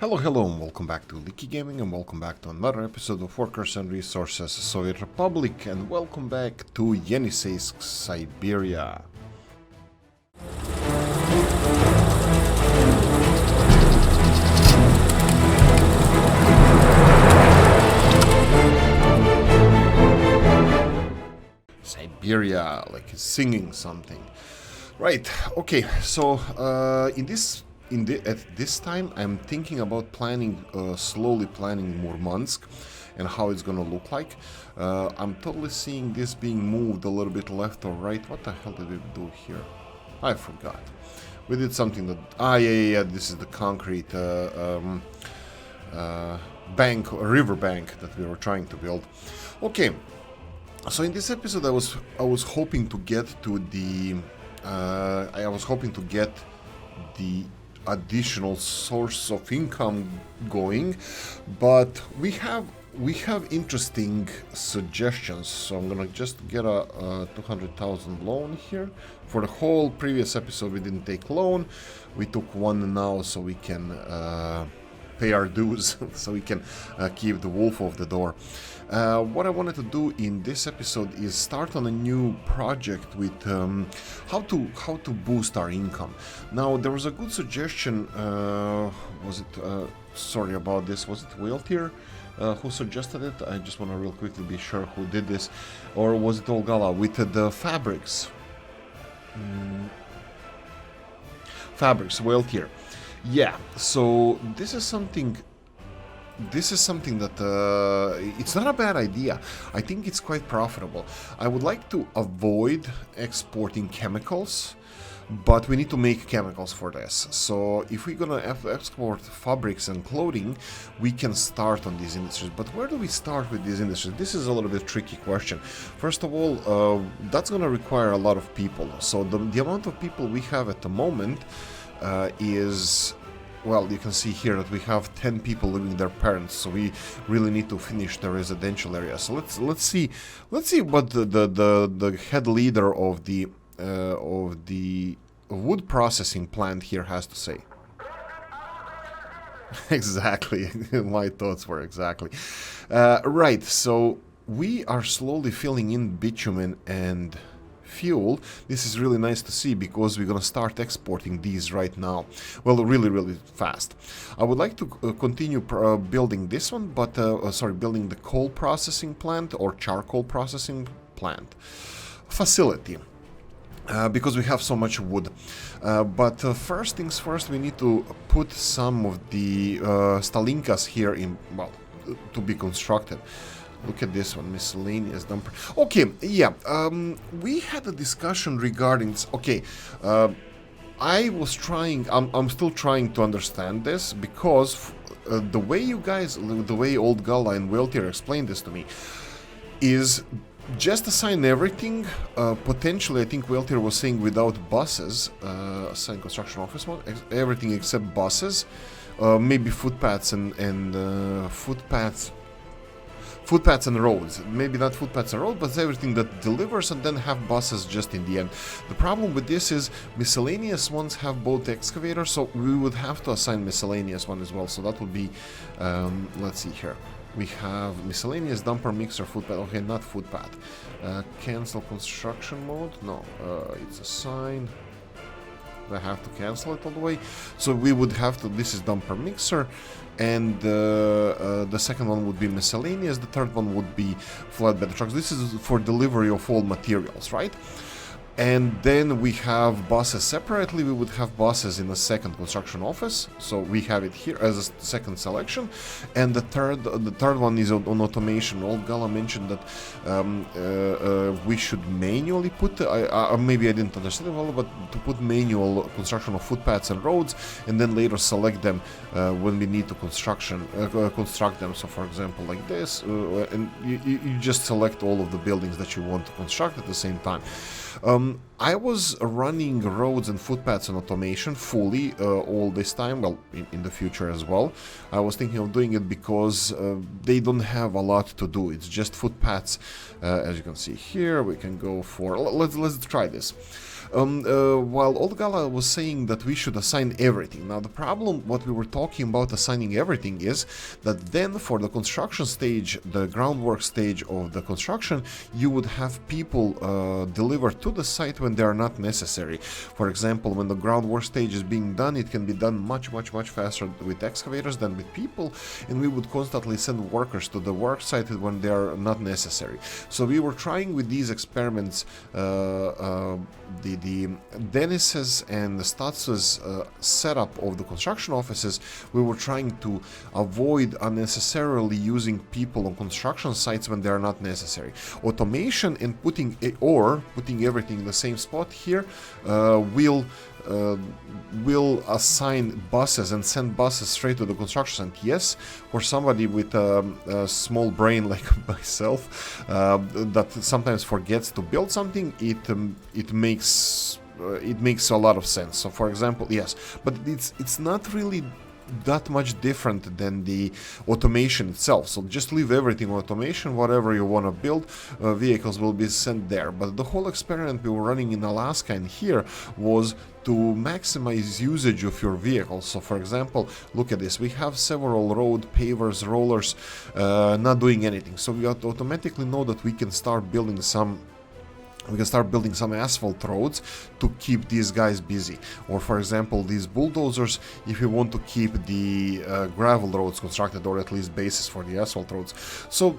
Hello, and welcome back to Oolykee Gaming, and welcome back to another episode of Workers and Resources Soviet Republic, and welcome back to Yeniseisk, Siberia. Siberia, like it's singing something. Right, okay, so at this time, I'm thinking about slowly planning Murmansk and how it's gonna look like. I'm totally seeing this being moved a little bit left or right. What the hell did we do here? I forgot. We did something that... yeah, this is the concrete river bank that we were trying to build. Okay, so in this episode, I was hoping to get to the... the additional source of income going, but we have interesting suggestions. So I'm gonna just get a 200,000 loan here. For the whole previous episode we didn't take loan, we took one now so we can pay our dues, so we can keep the wolf off the door. What I wanted to do in this episode is start on a new project with how to boost our income. Now there was a good suggestion. Sorry about this. Was it Whale who suggested it? I just want to real quickly be sure who did this, or was it Olgala with the fabrics? Fabrics, Whale. Yeah. So this is something that it's not a bad idea. I think it's quite profitable. I would like to avoid exporting chemicals, but we need to make chemicals for this. So if we're gonna export fabrics and clothing, we can start on these industries. But where do we start with these industries? This is a little bit tricky question. First of all, that's gonna require a lot of people. So the amount of people we have at the moment is... Well, you can see here that we have 10 people living with their parents, so we really need to finish the residential area. So let's see what the head leader of the wood processing plant here has to say. Exactly, my thoughts were exactly right. So we are slowly filling in bitumen and fuel. This is really nice to see because we're gonna start exporting these right now. Well, really fast. I would like to continue building this one, but building the coal processing plant or charcoal processing plant facility. Because we have so much wood. But first things first, we need to put some of the Stalinkas here in, well, to be constructed. Look at this one, miscellaneous dumper. Okay, yeah, we had a discussion regarding this. Okay, I'm still trying to understand this, because the way Old Gala and Weltier explained this to me is just assign everything. Potentially, I think Weltier was saying without buses, assign construction office mode, everything except buses, maybe footpaths and footpaths and roads. Maybe not footpaths and roads, but everything that delivers, and then have buses just in the end. The problem with this is miscellaneous ones have both excavators, so we would have to assign miscellaneous one as well. So that would be, let's see here. We have miscellaneous dumper, mixer, footpath. Okay, not footpath. Cancel construction mode. No, it's assigned. I have to cancel it all the way. So we would have to, this is dumper mixer, and the second one would be miscellaneous, the third one would be flatbed trucks. This is for delivery of all materials, right? And then we have buses separately. We would have buses in the second construction office, so we have it here as a second selection. And the third one is on automation. Old Gala mentioned that we should manually put, maybe I didn't understand it well, but to put manual construction of footpaths and roads, and then later select them when we need to construct them. So for example, like this, and you just select all of the buildings that you want to construct at the same time. I was running roads and footpaths and automation fully all this time, well, in the future as well. I was thinking of doing it because they don't have a lot to do. It's just footpaths. As you can see here, we can go for... Let's try this. While Old Gala was saying that we should assign everything. Now the problem, what we were talking about assigning everything, is that then for the construction stage, the groundwork stage of the construction, you would have people delivered to the site when they are not necessary. For example, when the groundwork stage is being done, it can be done much faster with excavators than with people, and we would constantly send workers to the work site when they are not necessary. So we were trying with these experiments, the Yeniseisk and the Stats's setup of the construction offices. We were trying to avoid unnecessarily using people on construction sites when they are not necessary. Automation and putting everything in the same spot here will assign buses and send buses straight to the construction site. Yes, for somebody with a small brain like myself that sometimes forgets to build something, it makes a lot of sense. So for example, yes, but it's not really that much different than the automation itself. So just leave everything on automation. Whatever you want to build, vehicles will be sent there. But the whole experiment we were running in Alaska and here was to maximize usage of your vehicles. So for example, look at this, we have several road pavers, rollers not doing anything, so we automatically know that we can start building some asphalt roads to keep these guys busy. Or for example, these bulldozers, if you want to keep the gravel roads constructed, or at least bases for the asphalt roads. So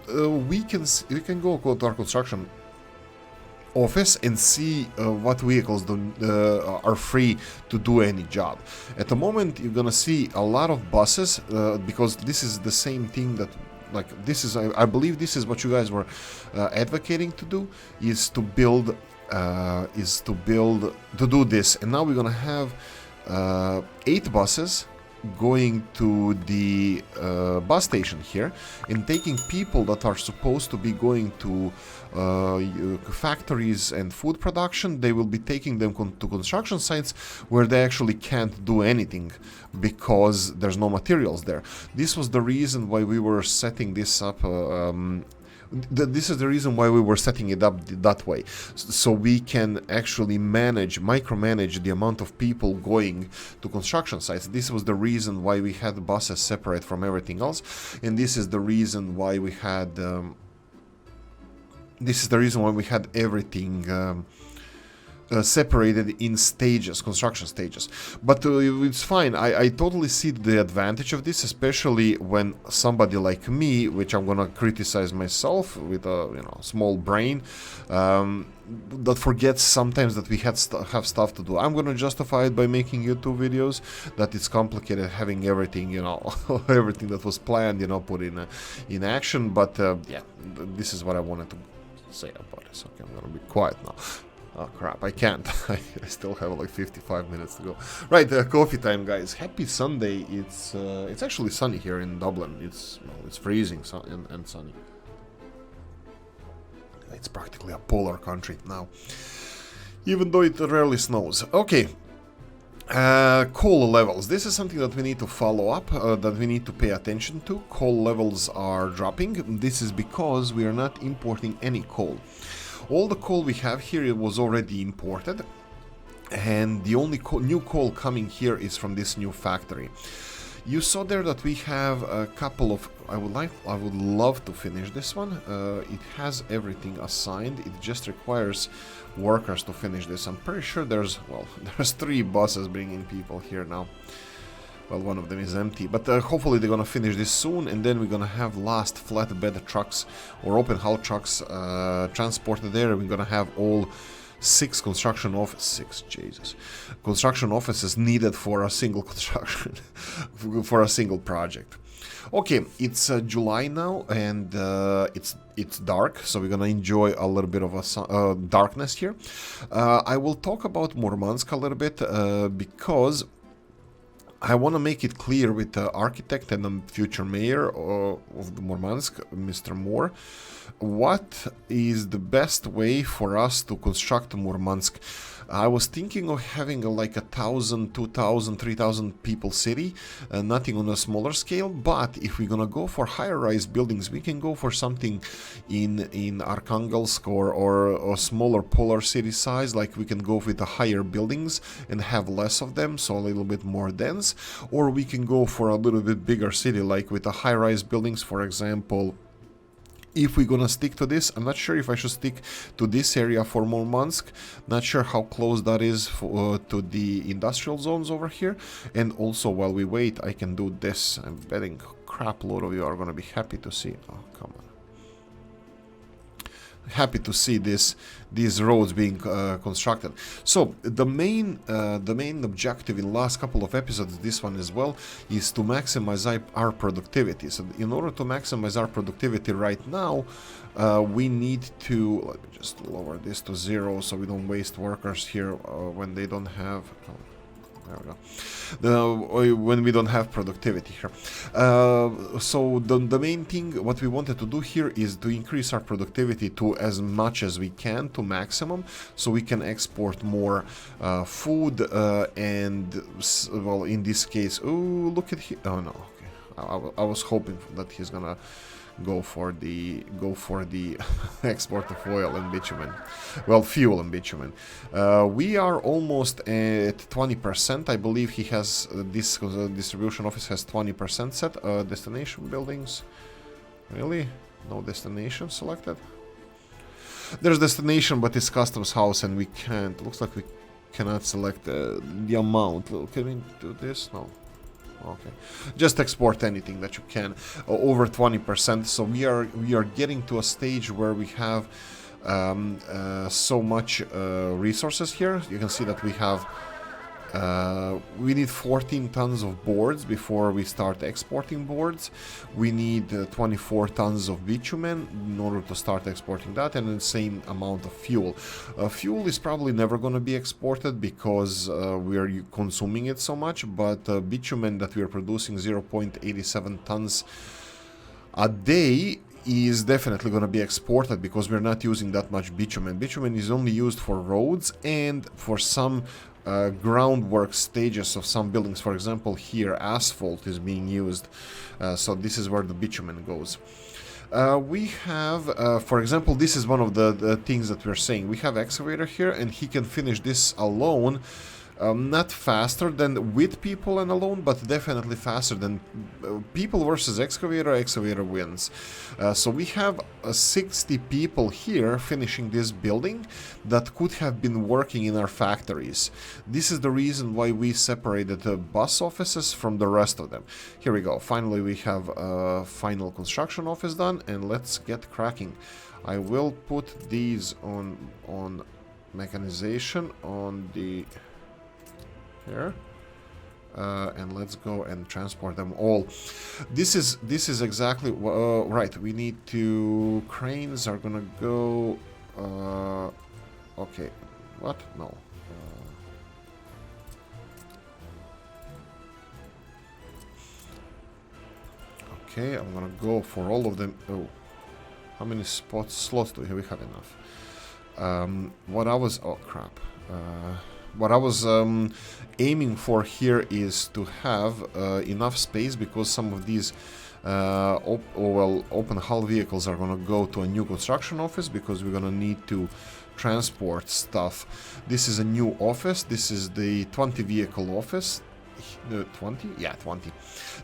we can go to our construction office and see what vehicles are free to do any job. At the moment, you're gonna see a lot of buses because this is the same thing that, like, this is, I believe this is what you guys were advocating to do, is to build to do this. And now we're gonna have 8 buses going to the bus station here and taking people that are supposed to be going to factories and food production. They will be taking them to construction sites where they actually can't do anything because there's no materials there. This was the reason why we were setting this up. This is the reason why we were setting it up that way, so we can actually micromanage the amount of people going to construction sites. This was the reason why we had buses separate from everything else, and this is the reason why we had everything separated in stages, construction stages. But it's fine. I totally see the advantage of this, especially when somebody like me, which I'm gonna criticize myself with a small brain, that forgets sometimes that we have stuff to do. I'm gonna justify it by making YouTube videos, that it's complicated having everything, everything that was planned, put in action. But yeah, this is what I wanted to say about this. Okay, I'm gonna be quiet now. Oh crap, I can't. I still have like 55 minutes to go. Right, coffee time, guys. Happy Sunday. It's actually sunny here in Dublin. It's freezing and sunny. It's practically a polar country now, even though it rarely snows. Okay. Coal levels. This is something that we need to follow up, that we need to pay attention to. Coal levels are dropping. This is because we are not importing any coal. All the coal we have here, it was already imported, and the only new coal coming here is from this new factory. You saw there that we have a couple of, I would love to finish this one. It has everything assigned. It just requires workers to finish this. I'm pretty sure there's 3 buses bringing people here now. Well, one of them is empty, but hopefully they're gonna finish this soon, and then we're gonna have last flatbed trucks or open hull trucks transported there. We're gonna have all 6 construction offices needed for a single construction, for a single project. Okay, it's July now, and it's dark, so we're gonna enjoy a little bit of a darkness here. I will talk about Murmansk a little bit because I want to make it clear with the architect and the future mayor of the Murmansk, Mr. Moore, what is the best way for us to construct Murmansk. I was thinking of having like 1,000, 2,000, 3,000 people city, nothing on a smaller scale. But if we're gonna go for higher rise buildings, we can go for something in Arkhangelsk or a smaller polar city size. Like we can go with the higher buildings and have less of them, so a little bit more dense. Or we can go for a little bit bigger city, like with the high rise buildings, for example. If we're gonna stick to this, I'm not sure if I should stick to this area for Murmansk. Not sure how close that is to the industrial zones over here. And also, while we wait, I can do this. I'm betting crap load of you are gonna be happy to see. Oh, come on. Happy to see these roads being constructed. So the main objective in the last couple of episodes, this one as well, is to maximize our productivity. So in order to maximize our productivity right now, we need to, let me just lower this to 0 so we don't waste workers here when they don't have. There we go. When we don't have productivity here. So the main thing, what we wanted to do here is to increase our productivity to as much as we can, to maximum, so we can export more food and, well, in this case, oh, look at here. Oh, no, okay. I was hoping that he's gonna go for the export of oil and bitumen, well, fuel and bitumen. We are almost at 20%. I believe he has this distribution office has 20% set. Destination buildings, really? No destination selected. There's destination, but it's customs house, and we can't. Looks like we cannot select the amount. Can we do this? No. Okay, just export anything that you can over 20%. So we are getting to a stage where we have so much resources here. You can see that we have we need 14 tons of boards before we start exporting boards. We need 24 tons of bitumen in order to start exporting that, and the same amount of fuel. Fuel is probably never going to be exported because we are consuming it so much, but bitumen that we are producing 0.87 tons a day is definitely going to be exported because we're not using that much bitumen. Bitumen is only used for roads and for some groundwork stages of some buildings. For example, here asphalt is being used, so this is where the bitumen goes. We have, for example, this is one of the things that we're saying. We have excavator here, and he can finish this alone. Not faster than with people and alone, but definitely faster than people versus excavator. Excavator wins. So we have 60 people here finishing this building that could have been working in our factories. This is the reason why we separated the bus offices from the rest of them. Here we go. Finally, we have a final construction office done, and let's get cracking. I will put these on mechanization on the here, and let's go and transport them all. This is exactly right. We need to, cranes are gonna go. Okay, what? No. Okay, I'm gonna go for all of them. Oh, how many slots do we have enough? What I was, oh crap. What I was aiming for here is to have enough space, because some of these open hull vehicles are going to go to a new construction office, because we're going to need to transport stuff. This is a new office. This is the 20 vehicle office. 20? Yeah, 20.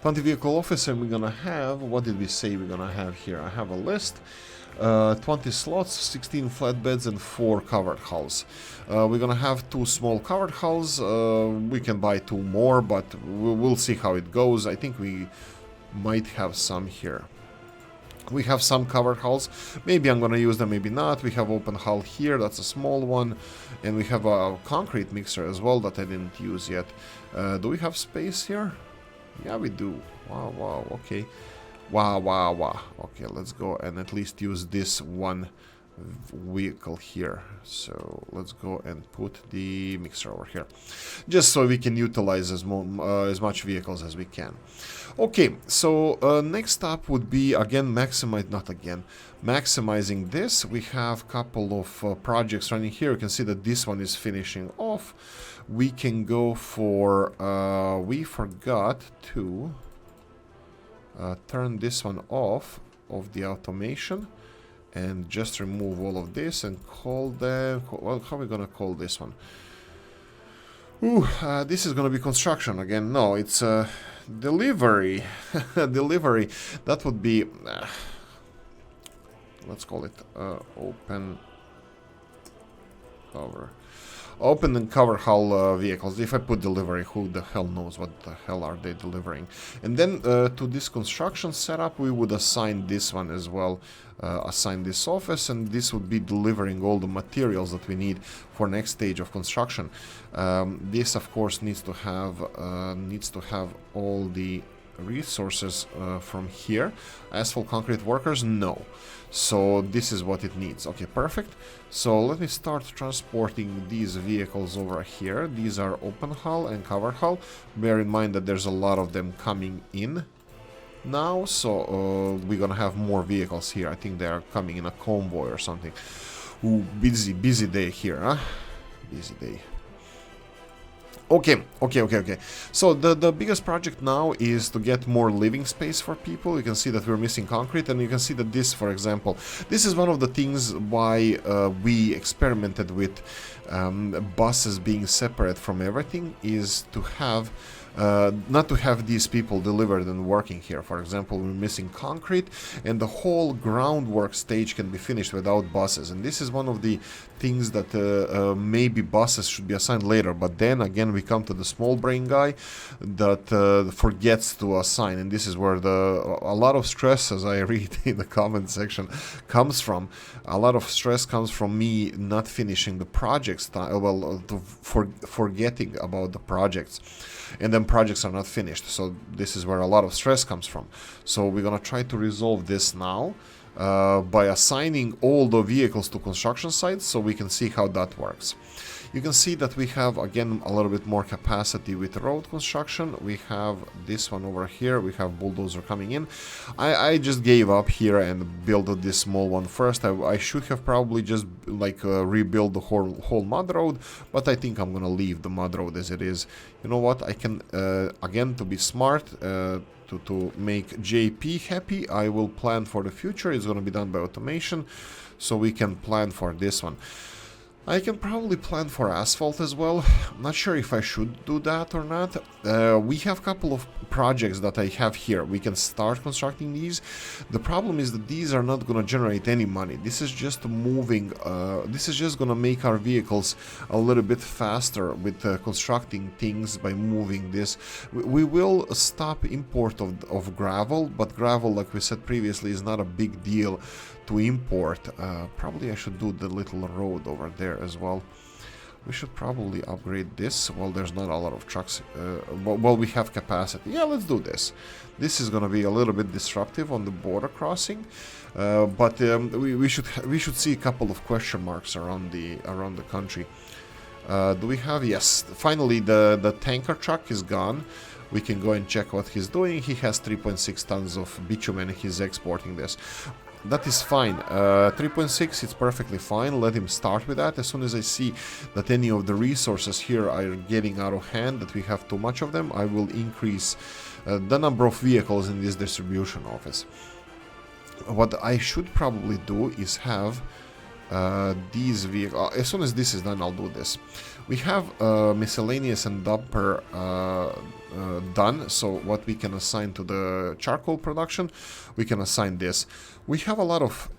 20 vehicle office, and we're going to have, what did we say we're going to have here? I have a list. 20 slots, 16 flatbeds, and 4 covered hulls. We're gonna have 2 small covered hulls. We can buy 2 more, but we'll see how it goes. I think we might have some here. We have some covered hulls. Maybe I'm gonna use them, maybe not. We have open hull here, that's a small one. And we have a concrete mixer as well that I didn't use yet. Do we have space here? Yeah, we do. Wow, okay. Wow. Okay, let's go and at least use this one vehicle here. So let's go and put the mixer over here, just so we can utilize as much vehicles as we can. Okay, so next up would be again maximizing this. We have a couple of projects running here. You can see that this one is finishing off. We can go for we forgot to turn this one off of the automation, and just remove all of this and call them, well, how are we gonna call this one? Ooh, this is gonna be construction again. No, it's delivery. Delivery. That would be, let's call it open cover. Open and cover hull vehicles. If I put delivery, who the hell knows what the hell are they delivering? And then to this construction setup, we would assign this one as well. Assign this office, and this would be delivering all the materials that we need for next stage of construction. This, of course, needs to have all the resources from here. Asphalt concrete workers, no. So this is what it needs. Okay, perfect. So let me start transporting these vehicles over here. These are open hull and cover hull. Bear in mind that there's a lot of them coming in now, so we're gonna have more vehicles here. I think they are coming in a convoy or something. Ooh, busy day here, huh? Busy day. Okay. So the biggest project now is to get more living space for people. You can see that we're missing concrete, and you can see that this, for example, this is one of the things why we experimented with buses being separate from everything, is to have not to have these people delivered and working here. For example, we're missing concrete, and the whole groundwork stage can be finished without buses. And this is one of the things that maybe buses should be assigned later. But then again, we come to the small brain guy that forgets to assign, and this is where a lot of stress, as I read in the comment section, comes from. A lot of stress comes from me not finishing the projects, forgetting about the projects. And then projects are not finished, so this is where a lot of stress comes from. So we're gonna try to resolve this now by assigning all the vehicles to construction sites, so we can see how that works. You can see that we have again a little bit more capacity with road construction. We have this one over here. We have bulldozer coming in. I just gave up here and built this small one first. I should have probably just like rebuild the whole mud road, but I think I'm gonna leave the mud road as it is. You know what? I can again, to be smart, to make JP happy, I will plan for the future. It's gonna be done by automation, so we can plan for this one. I can probably plan for asphalt as well. I'm not sure if I should do that or not. We have a couple of projects that I have here. We can start constructing these. The problem is that these are not going to generate any money. This is just moving, this is just going to make our vehicles a little bit faster with constructing things by moving this. We will stop import of gravel, but gravel, like we said previously, is not a big deal to import. Probably I should do the little road over there as well. We should probably upgrade this. Well, there's not a lot of trucks. Well, we have capacity. Yeah, let's do this. This is going to be a little bit disruptive on the border crossing, but we should see a couple of question marks around the country. Do we have? Yes. Finally, the tanker truck is gone. We can go and check what he's doing. He has 3.6 tons of bitumen. He's exporting this. That is fine. 3.6, it's perfectly fine. Let him start with that. As soon as I see that any of the resources here are getting out of hand, that we have too much of them, I will increase the number of vehicles in this distribution office. What I should probably do is have these vehicles. As soon as this is done, I'll do this. We have miscellaneous and dumper done, so what we can assign to the charcoal production, we can assign this. We have a lot of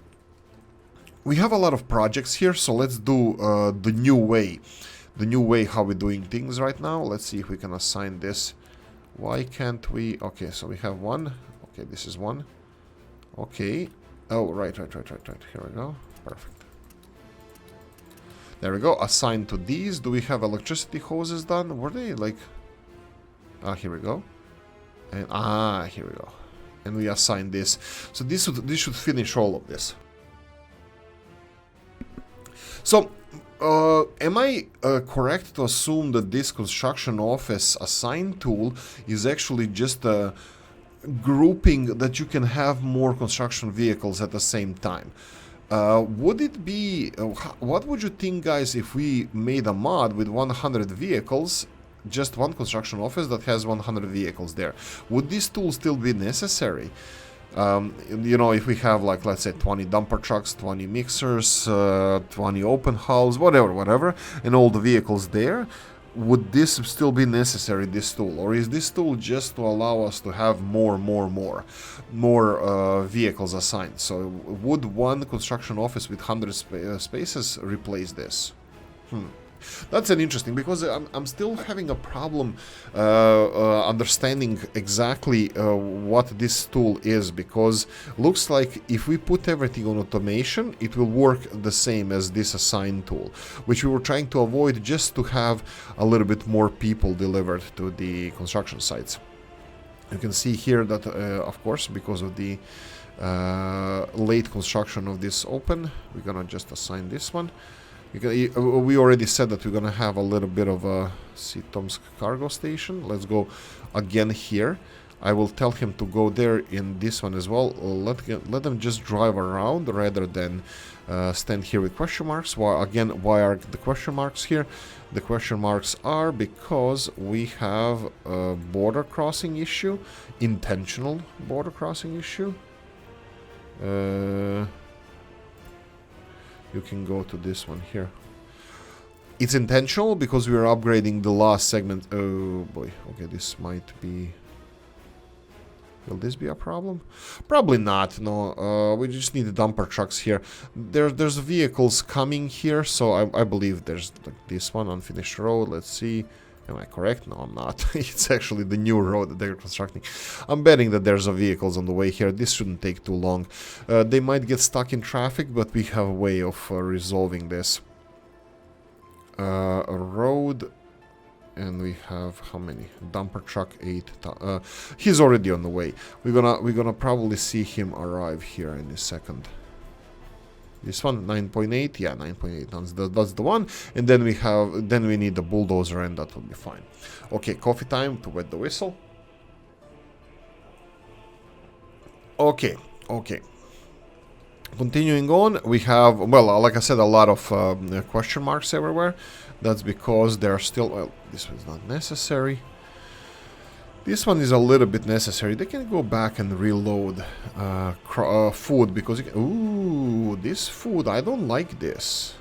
projects here, so let's do the new way how we're doing things right now. Let's see if we can assign this. Why can't we? Okay, so we have one. Okay, this is one. Okay. Oh, right. Here we go. Perfect. There we go. Assigned to these. Do we have electricity hoses done? Were they like... Ah, here we go. And here we go. And we assign this. So this should finish all of this. So, am I correct to assume that this construction office assign tool is actually just a grouping that you can have more construction vehicles at the same time? Would it be... what would you think, guys, if we made a mod with 100 vehicles, just one construction office that has 100 vehicles there? Would this tool still be necessary? You know, if we have, like, let's say 20 dumper trucks, 20 mixers, 20 open hulls, whatever, and all the vehicles there, would this still be necessary, this tool? Or is this tool just to allow us to have more vehicles assigned? So would one construction office with 100 spaces replace this? That's an interesting, because I'm still having a problem understanding exactly what this tool is, because looks like if we put everything on automation, it will work the same as this assign tool, which we were trying to avoid, just to have a little bit more people delivered to the construction sites. You can see here that, of course, because of the late construction of this open, we're gonna just assign this one. We already said that we're gonna have a little bit of a Tomsk cargo station. Let's go again here. I will tell him to go there in this one as well. Let them just drive around rather than stand here with question marks. Why are the question marks here? The question marks are because we have a border crossing issue, intentional border crossing issue. You can go to this one here. It's intentional because we are upgrading the last segment. Oh boy, okay, this might be... Will this be a problem? Probably not, no. We just need the dumper trucks here. There's vehicles coming here, so I believe there's like this one, unfinished road. Let's see. Am I correct? No, I'm not. It's actually the new road that they're constructing. I'm betting that there's vehicles on the way here. This shouldn't take too long. They might get stuck in traffic, but we have a way of resolving this. A road, and we have how many? Dumper truck 8. He's already on the way. We're gonna probably see him arrive here in a second. This one, 9.8, yeah, 9.8 tons, that's the one. And then we need the bulldozer, and that will be fine. Okay, coffee time to wet the whistle. Okay. Continuing on, we have, well, like I said, a lot of question marks everywhere. That's because they're still, well, this one's not necessary. This one is a little bit necessary. They can go back and reload food, because you can, ooh, this food, I don't like this.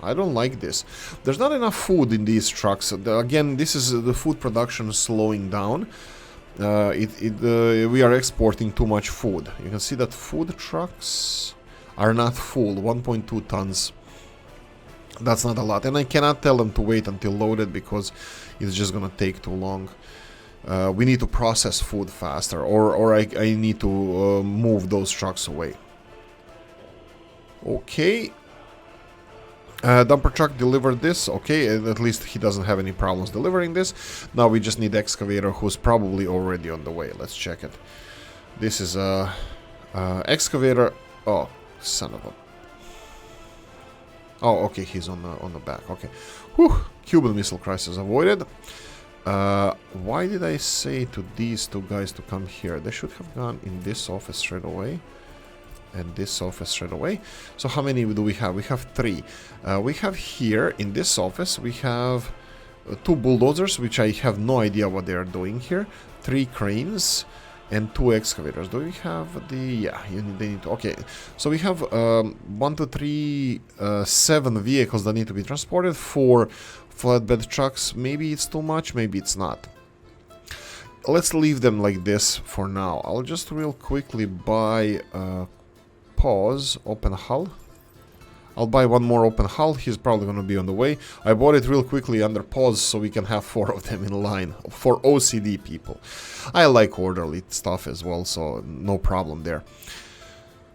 There's not enough food in these trucks. Again, this is the food production slowing down. We are exporting too much food. You can see that food trucks are not full. 1.2 tons. That's not a lot. And I cannot tell them to wait until loaded, because it's just gonna take too long. We need to process food faster, or I need to move those trucks away. Okay. Dumper truck delivered this. Okay, at least he doesn't have any problems delivering this. Now we just need excavator, who's probably already on the way. Let's check it. This is a excavator. Oh, son of a... Oh, okay, he's on the back. Okay. Whew. Cuban Missile Crisis avoided. Why did I say to these two guys to come here? They should have gone in this office straight away. And this office straight away. So how many do we have? We have 3. We have here, in this office, we have 2 bulldozers, which I have no idea what they are doing here. 3 cranes. And 2 excavators. Do we have the... Yeah, they need to... Okay, so we have 1, 2, 3, 7 vehicles that need to be transported. 4 flatbed trucks. Maybe it's too much, maybe it's not. Let's leave them like this for now. I'll just real quickly buy... pause, open hull. I'll buy 1 more open hull. He's probably going to be on the way. I bought it real quickly under pause so we can have 4 of them in line. For OCD people. I like orderly stuff as well, so no problem there.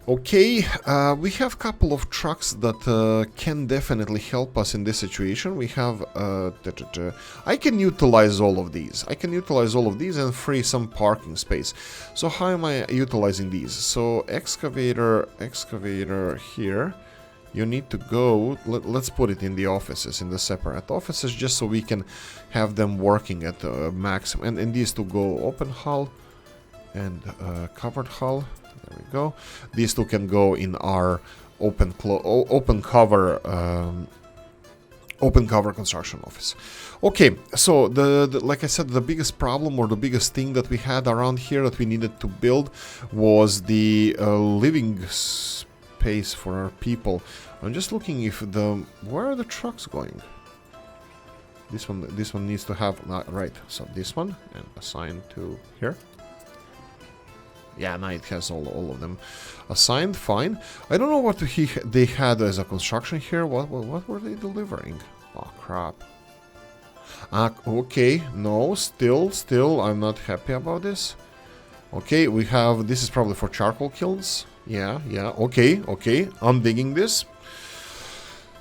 Okay, we have a couple of trucks that can definitely help us in this situation. We have... I can utilize all of these. And free some parking space. So how am I utilizing these? So excavator here. you need to go, let's put it in the offices, in the separate offices, just so we can have them working at the maximum. And these two go open hull and covered hull. There we go. These two can go in our open cover construction office. Okay, so like I said, the biggest problem or the biggest thing that we had around here that we needed to build was the living space for our people. I'm just looking if where are the trucks going? This one needs to have right. So this one and assign to here. Yeah, now it has all of them assigned. Fine. I don't know what they had as a construction here. What were they delivering? Oh crap. Okay. No, still, I'm not happy about this. Okay, we have. This is probably for charcoal kilns. Yeah. Okay. I'm digging this.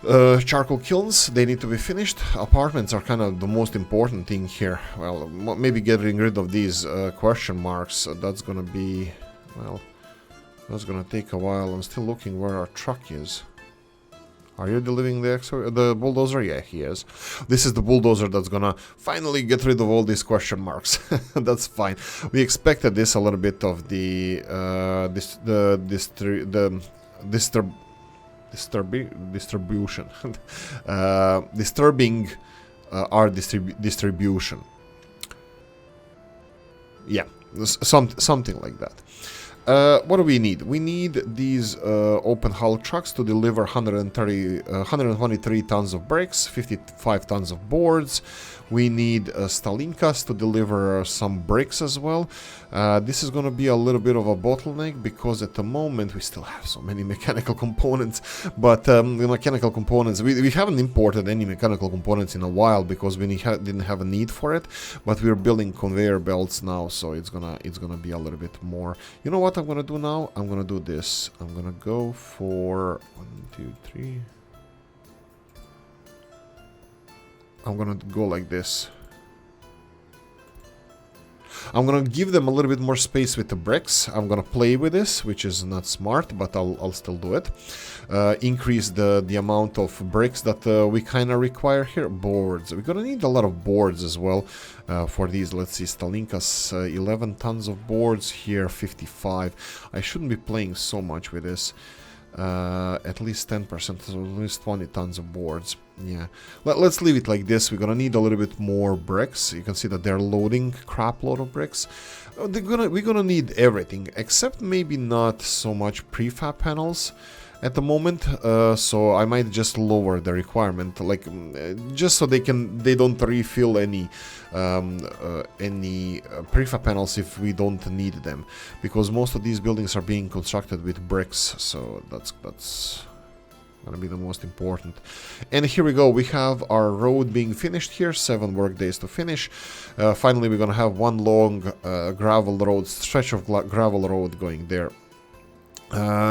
Charcoal kilns, they need to be finished. Apartments are kind of the most important thing here. Well, maybe getting rid of these question marks. That's gonna be, well, that's gonna take a while. I'm still looking where our truck is. Are you delivering the bulldozer? Yeah, he is. This is the bulldozer that's gonna finally get rid of all these question marks. That's fine. We expected this a little bit of the distribution, disturbing our distribution. Yeah, something like that. What do we need? We need these open hull trucks to deliver 123 tons of bricks, 55 tons of boards. We need Stalinkas to deliver some bricks as well. This is going to be a little bit of a bottleneck because at the moment we still have so many mechanical components. But the mechanical components, we haven't imported any mechanical components in a while because we didn't have a need for it. But we're building conveyor belts now, so it's gonna be a little bit more. You know what I'm gonna do now? I'm gonna do this. I'm gonna go for 1, 2, 3. I'm gonna go like this. I'm gonna give them a little bit more space with the bricks. I'm gonna play with this, which is not smart, but I'll still do it. Increase the amount of bricks that we kind of require here. Boards. We're gonna need a lot of boards as well for these. Let's see, Stalinkas, 11 tons of boards here, 55. I shouldn't be playing so much with this. At least 10%, so at least 20 tons of boards. Yeah, let's leave it like this. We're gonna need a little bit more bricks. You can see that they're loading crap load of bricks. We're gonna need everything except maybe not so much prefab panels at the moment. So I might just lower the requirement, like just so they don't refill any prefab panels if we don't need them, because most of these buildings are being constructed with bricks. So that's gonna be the most important. And here we go. We have our road being finished here. 7 work days to finish. Finally, we're gonna have one long gravel road, stretch of gravel road going there.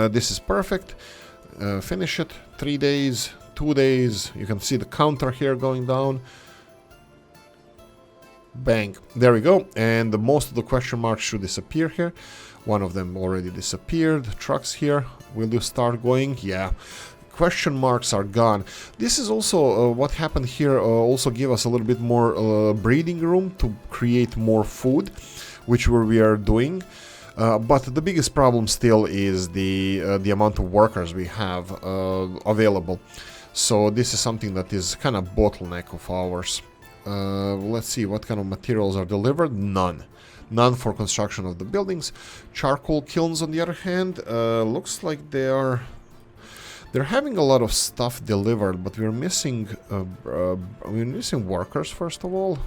This is perfect. Finish it. 3 days, 2 days. You can see the counter here going down. Bang. There we go. And most of the question marks should disappear here. One of them already disappeared. Trucks here. Will you start going? Yeah. Question marks are gone. This is also what happened here. Also give us a little bit more breeding room to create more food, which we are doing. But the biggest problem still is the amount of workers we have available. So this is something that is kind of bottleneck of ours. Let's see what kind of materials are delivered. None for construction of the buildings. Charcoal kilns, on the other hand, looks like they're having a lot of stuff delivered, but we're missing workers first of all.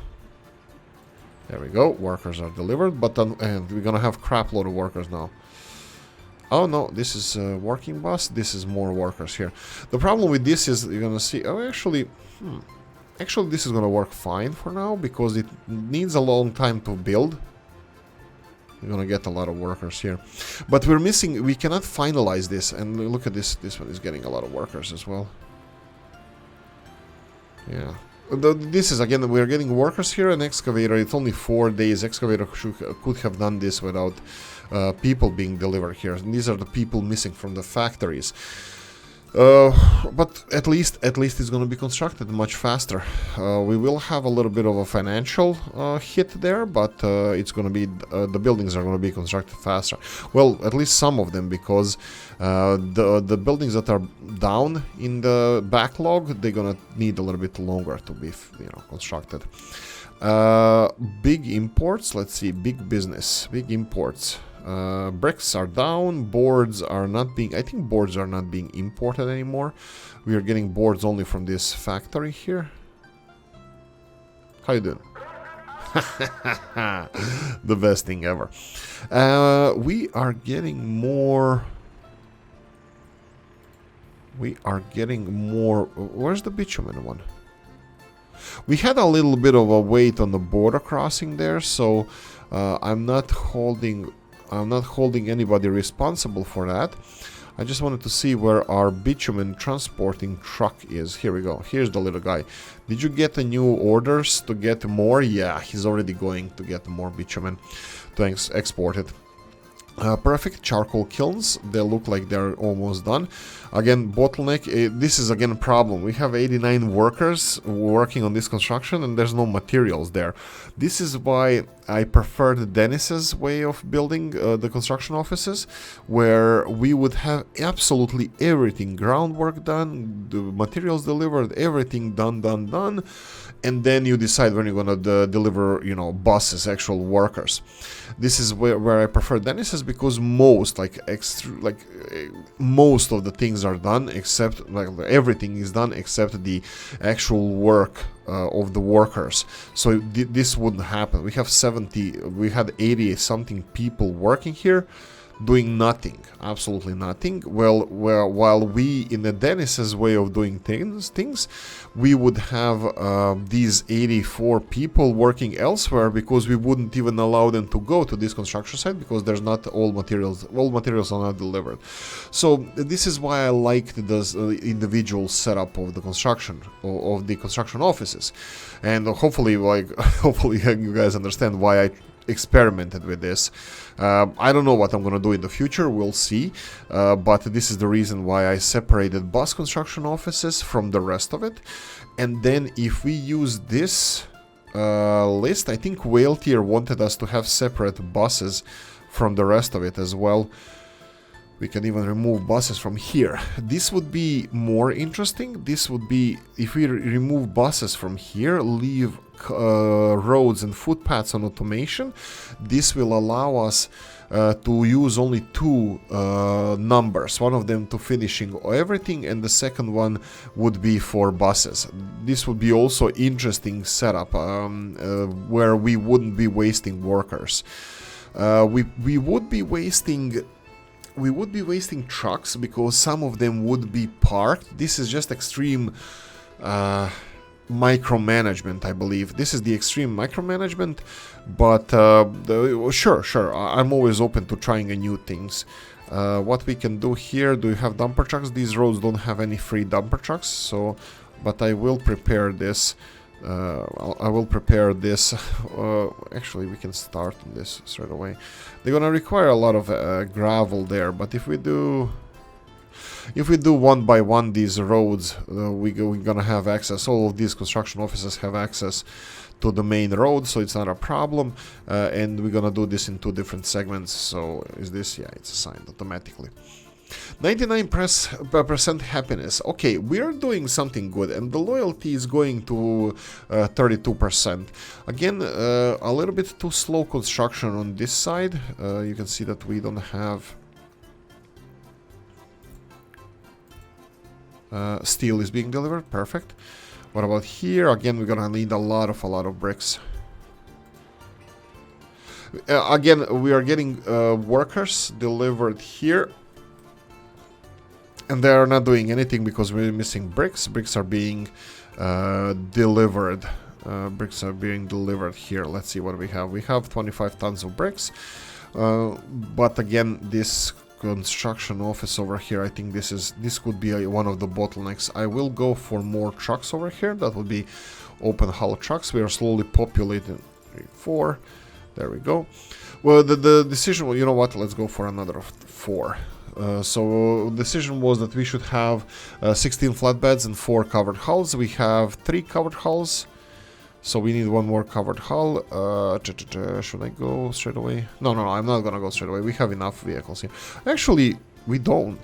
There we go. Workers are delivered, but then we're gonna have crap load of workers now. Oh no, this is a working bus. This is more workers here. The problem with this is you're gonna see. Oh, actually, this is gonna work fine for now because it needs a long time to build. We're gonna get a lot of workers here, but we're missing. We cannot finalize this. And look at this. This one is getting a lot of workers as well. Yeah. This is again, we're getting workers here. An excavator, it's only 4 days. Excavator could have done this without people being delivered here. And these are the people missing from the factories. But at least it's going to be constructed much faster. We will have a little bit of a financial hit there, but it's going to be the buildings are going to be constructed faster. Well, at least some of them, because the buildings that are down in the backlog, they're going to need a little bit longer to be constructed. Big imports. Let's see, big business, big imports. Bricks are down, boards are not being, I think boards are not being imported anymore. We are getting boards only from this factory here. How you doing? The best thing ever. We are getting more. Where's the bitumen one? We had a little bit of a wait on the border crossing there, so I'm not holding anybody responsible for that. I just wanted to see where our bitumen transporting truck is. Here we go. Here's the little guy. Did you get the new orders to get more? Yeah, he's already going to get more bitumen to export it. Perfect. Charcoal kilns. They look like they're almost done. Again, bottleneck. This is again a problem. We have 89 workers working on this construction and there's no materials there. This is why I preferred Denis's way of building the construction offices, where we would have absolutely everything, groundwork done, the materials delivered, everything done, and then you decide when you're gonna deliver, buses, actual workers. This is where I prefer Denis's, because most most of the things are done, except everything is done except the actual work of the workers. So this wouldn't happen. We had 80 something people working here doing nothing, absolutely nothing. Well, while we in the Denis's way of doing things, we would have these 84 people working elsewhere, because we wouldn't even allow them to go to this construction site, because there's not all materials are not delivered. So this is why I liked the individual setup of the construction offices, and hopefully you guys understand why I experimented with this. I don't know what I'm gonna do in the future, we'll see, but this is the reason why I separated bus construction offices from the rest of it. And then if we use this list, I think Whale Tier wanted us to have separate buses from the rest of it as well. We can even remove buses from here. This would be more interesting. This would be, if we remove buses from here, leave roads and footpaths on automation, this will allow us to use only two numbers. One of them to finishing everything, and the second one would be for buses. This would be also interesting setup, where we wouldn't be wasting workers. We would be wasting trucks, because some of them would be parked. This is just extreme micromanagement, I believe. This is the extreme micromanagement, but sure, I'm always open to trying new things. What we can do here, do you have dumper trucks? These roads don't have any free dumper trucks, so, but I will prepare this. Actually, we can start on this straight away. They're gonna require a lot of gravel there, but if we do one by one these roads, we're gonna have access. All of these construction offices have access to the main road, so it's not a problem. And we're gonna do this in two different segments. So is this? Yeah, it's assigned automatically. 99% happiness. Okay, we are doing something good, and the loyalty is going to 32%. Again, a little bit too slow construction on this side. You can see that we don't have steel is being delivered. Perfect. What about here? Again, we're gonna need a lot of bricks. Again, we are getting workers delivered here. And they are not doing anything because we're missing bricks. Bricks are being delivered. Bricks are being delivered here. Let's see what we have. We have 25 tons of bricks. But again, this construction office over here, I think this could be one of the bottlenecks. I will go for more trucks over here. That would be open hull trucks. We are slowly populating. 4. There we go. Well, the decision, well, you know what? Let's go for another 4. So decision was that we should have 16 flatbeds and 4 covered hulls. We have 3 covered hulls, so we need 1 more covered hull. Should I go straight away? No, I'm not gonna go straight away. We have enough vehicles here. Actually, we don't.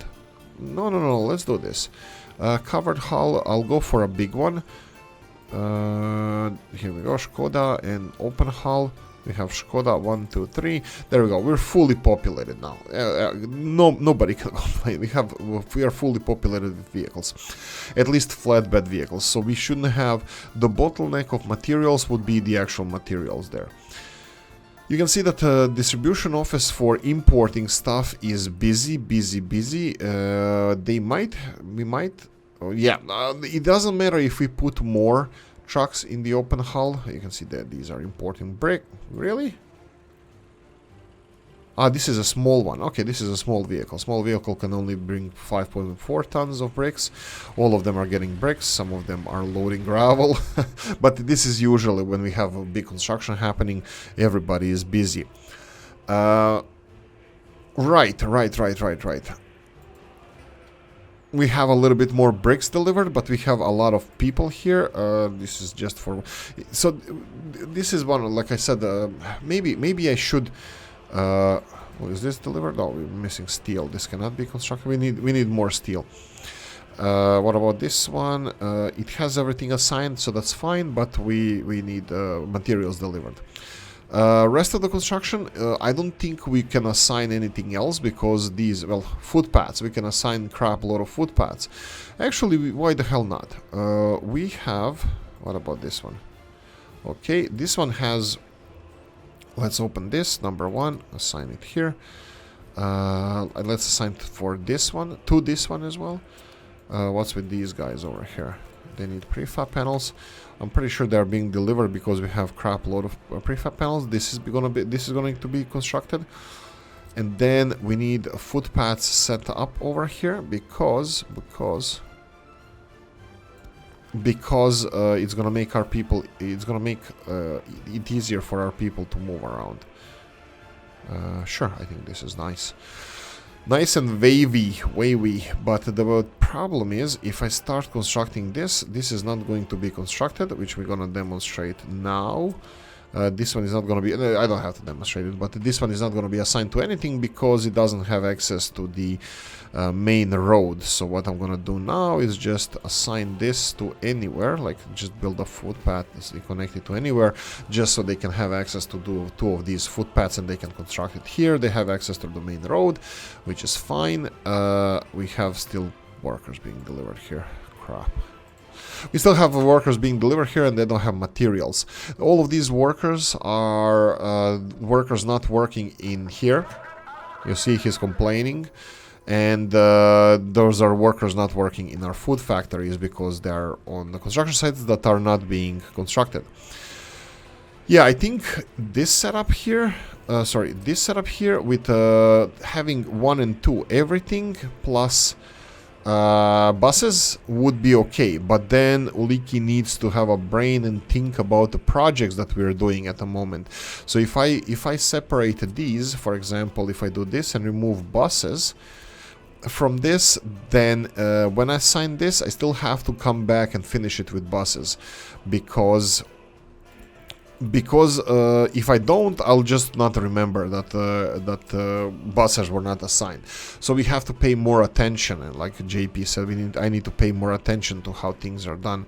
No, let's do this. Covered hull, I'll go for a big one. Here we go, Skoda and open hull. We have Skoda 1, 2, 3. There we go. We're fully populated now. Nobody can complain. We are fully populated with vehicles, at least flatbed vehicles. So we shouldn't have the bottleneck of materials. Would be the actual materials there. You can see that the distribution office for importing stuff is busy. It doesn't matter if we put more trucks in the open hull. You can see that these are importing brick. Really? This is a small one. Okay, this is a small vehicle. Small vehicle can only bring 5.4 tons of bricks. All of them are getting bricks. Some of them are loading gravel. But this is usually when we have a big construction happening, everybody is busy. Right. We have a little bit more bricks delivered, but we have a lot of people here. This is just for... So, this is one, like I said, maybe I should... is this delivered? Oh, we're missing steel. This cannot be constructed. We need more steel. What about this one? It has everything assigned, so that's fine, but we need materials delivered. Rest of the construction, I don't think we can assign anything else because these, well, footpaths, we can assign crap load of footpaths. Actually, why the hell not? We have, what about this one? Okay, this one has, let's open this, number 1, assign it here. Let's assign for this one, to this one as well. What's with these guys over here? They need prefab panels. I'm pretty sure they're being delivered because we have crap load of prefab panels. This is going to be constructed, and then we need footpaths set up over here because it's gonna make our people. It's gonna make it easier for our people to move around. Sure, I think this is nice. Nice and wavy, but the problem is, if I start constructing this is not going to be constructed, which we're gonna demonstrate now. This one is not gonna be, I don't have to demonstrate it, but this one is not gonna be assigned to anything because it doesn't have access to the main road. So what I'm gonna do now is just assign this to anywhere, like just build a footpath, connect it to anywhere, just so they can have access to do 2 of these footpaths and they can construct it here. They have access to the main road, which is fine. We have still workers being delivered here. Crap. We still have workers being delivered here and they don't have materials. All of these workers are workers not working in here. You see he's complaining. And those are workers not working in our food factories because they are on the construction sites that are not being constructed. Yeah, I think this setup here, this setup here with having 1 and 2, everything plus buses would be okay, but then Oolykee needs to have a brain and think about the projects that we're doing at the moment. So if I separate these, for example, if I do this and remove buses from this, then when I assign this, I still have to come back and finish it with buses, because if I don't, I'll just not remember that buses were not assigned. So we have to pay more attention, and like JP said, I need to pay more attention to how things are done.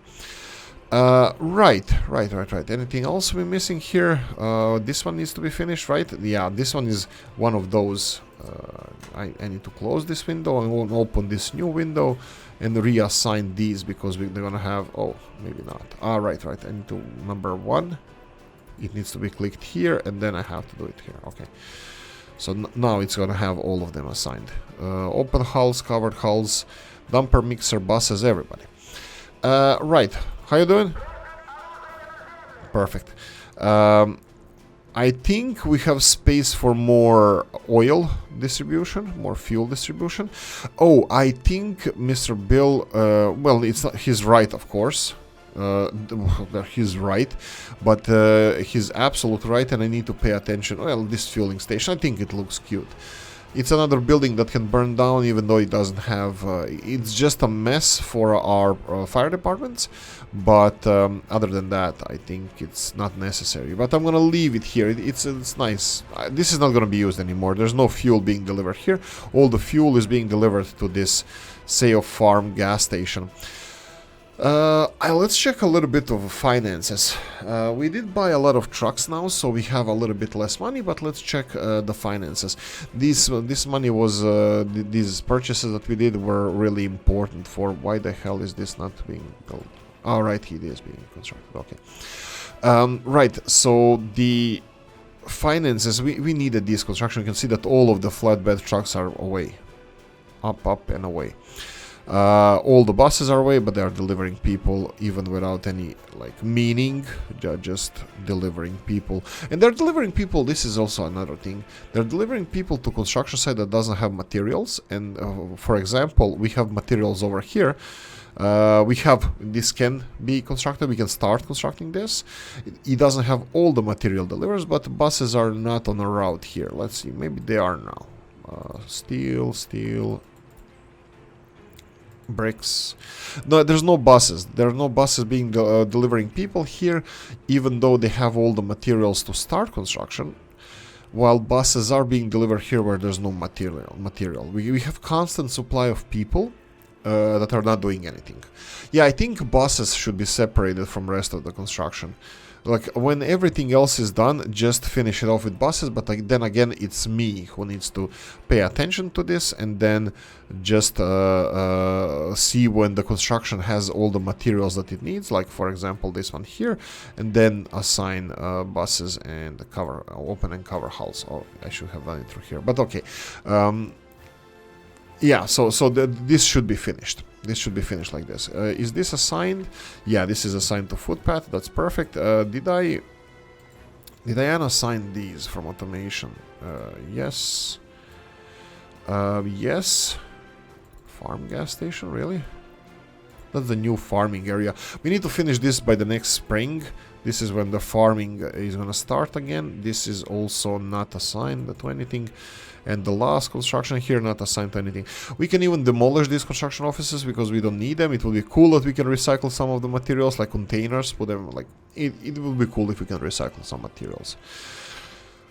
Right. Anything else we're missing here? This one needs to be finished, right? Yeah, this one is one of those. I need to close this window and open this new window and reassign these because they're gonna have, oh, maybe not. Right. I need to, number 1. It needs to be clicked here, and then I have to do it here. Okay. So now it's gonna have all of them assigned. Open hulls, covered hulls, dumper, mixer, buses, everybody. Right. How you doing? Perfect. I think we have space for more oil distribution, more fuel distribution. Oh, I think Mr. Bill, well, it's not, he's right, of course. He's right, but he's absolutely right, and I need to pay attention. Well, this fueling station, I think it looks cute. It's another building that can burn down even though it doesn't have... it's just a mess for our fire departments. But other than that, I think it's not necessary. But I'm gonna leave it here. It's nice. This is not gonna be used anymore. There's no fuel being delivered here. All the fuel is being delivered to this Sayo Farm gas station. Let's check a little bit of finances. We did buy a lot of trucks now, so we have a little bit less money, but let's check the finances. This money was, these purchases that we did were really important for... Why the hell is this not being built? All right, it is being constructed, okay. Right, so the finances, we needed this construction. You can see that all of the flatbed trucks are away. Up, and away. All the buses are away, but they are delivering people even without any like meaning, just delivering people. And they're delivering people, this is also another thing, they're delivering people to construction site that doesn't have materials. And for example, we have materials over here. This can be constructed, we can start constructing this. It doesn't have all the material delivered, but buses are not on a route here. Let's see, maybe they are now. Steel, bricks. No, there's no buses. There are no buses being delivering people here, even though they have all the materials to start construction. While buses are being delivered here where there's no material. We have constant supply of people that are not doing anything. Yeah, I think buses should be separated from the rest of the construction. Like, when everything else is done, just finish it off with buses, but like, then again, it's me who needs to pay attention to this, and then just see when the construction has all the materials that it needs, like, for example, this one here, and then assign buses and cover, open and cover hulls. Oh, I should have done it through here, but okay. Yeah, so this should be finished. This should be finished like this. Is this assigned? Yeah, this is assigned to footpath. That's perfect. Did I unassign these from automation? Yes. Yes. Farm gas station, really? That's the new farming area. We need to finish this by the next spring. This is when the farming is gonna start again. This is also not assigned to anything. And the last construction here, not assigned to anything. We can even demolish these construction offices because we don't need them. It would be cool that we can recycle some of the materials, like containers, put them, like, it would be cool if we can recycle some materials.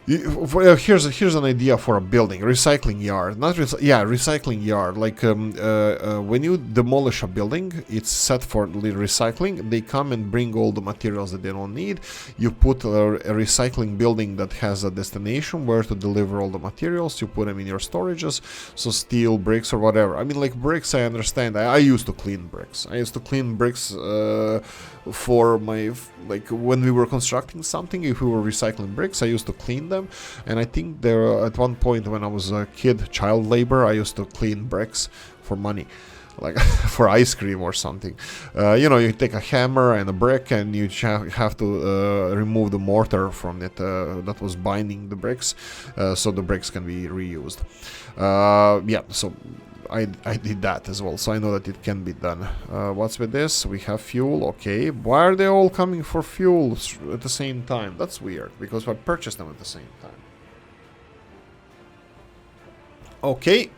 Here's an idea for a building, recycling yard. Recycling yard. Like when you demolish a building, it's set for recycling. They come and bring all the materials that they don't need. You put a recycling building that has a destination where to deliver all the materials. You put them in your storages, so steel, bricks, or whatever. I mean, like bricks, I understand. I used to clean bricks. I used to clean bricks for my, like, when we were constructing something. If we were recycling bricks, I used to clean them. And I think there, at one point when I was a kid, child labor, I used to clean bricks for money, like for ice cream or something. You know, you take a hammer and a brick and you have to remove the mortar from it that was binding the bricks, so the bricks can be reused. Yeah, so I did that as well, so I know that it can be done. What's with this? We have fuel, okay. Why are they all coming for fuel at the same time? That's weird, because I purchased them at the same time. Okay.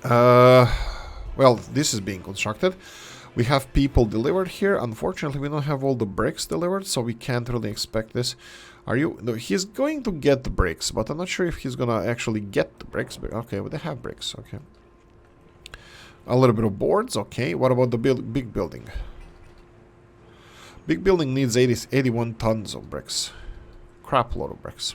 Well, this is being constructed. We have people delivered here. Unfortunately, we don't have all the bricks delivered, so we can't really expect this. Are you? No, he's going to get the bricks, but I'm not sure if he's gonna actually get the bricks. But okay, well, they have bricks, okay. A little bit of boards, okay. What about the big building? Big building needs 81 tons of bricks. Crap load of bricks.